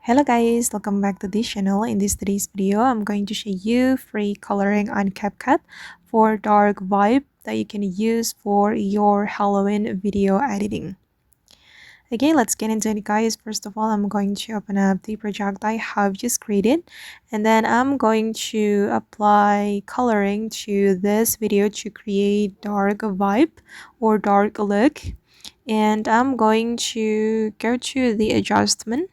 Hello guys, welcome back to this channel. In today's video, I'm going to show you free coloring on CapCut for dark vibe that you can use for your Halloween video editing. Okay, let's get into it guys. First of all, I'm going to open up the project I have just created, and then I'm going to apply coloring to this video to create dark vibe or dark look. And I'm going to go to the adjustment.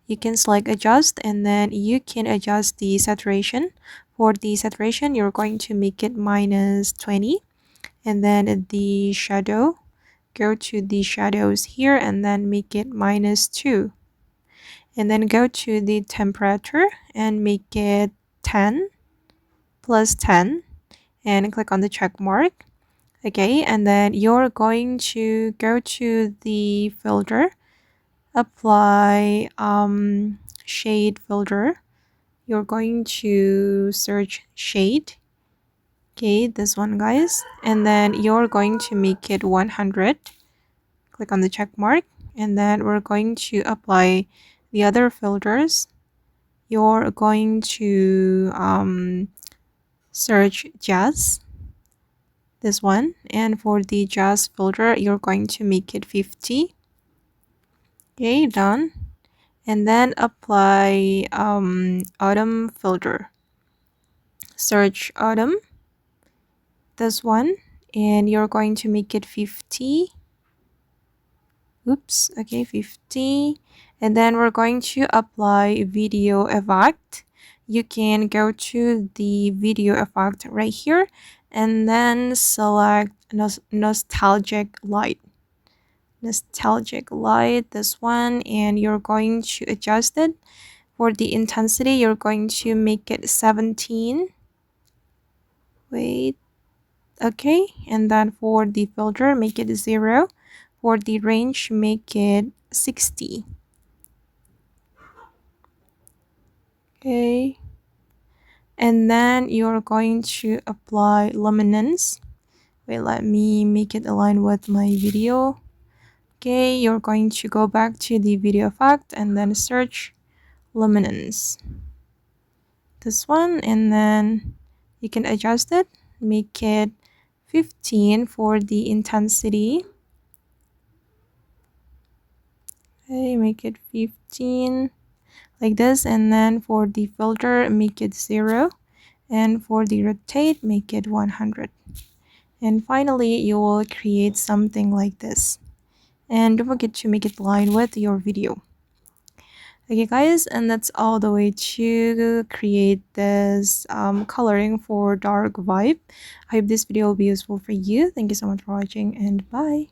You can select adjust, and then you can adjust the saturation. For the saturation, you're going to make it -20, and then the shadow, go to the shadows here and then make it -2, and then go to the temperature and make it 10 plus 10 and click on the check mark. Okay, and then you're going to go to the filter, apply shade filter. You're going to search shade. Okay, this one guys, and then you're going to make it 100. Click on the check mark, and then we're going to apply the other filters. You're going to search jazz, this one, and for the jazz filter you're going to make it 50. Okay, done. And then apply autumn filter. Search autumn, this one, and you're going to make it 50. Oops, okay, 50. And then we're going to apply video effect. You can go to the video effect right here and then select nostalgic light, this one, and you're going to adjust it. For the intensity, you're going to make it 17. Wait, okay, and then for the filter, make it 0. For the range, make it 60. Okay, and then you're going to apply luminance. Wait, let me make it align with my video. Okay, you're going to go back to the video effect and then search luminance, this one, and then you can adjust it, make it 15 for the intensity. Okay, make it 15 like this, and then for the filter make it 0, and for the rotate make it 100. And finally you will create something like this, and don't forget to make it align with your video. Okay guys, and that's all the way to create this coloring for dark vibe. I hope this video will be useful for you. Thank you so much for watching, and bye.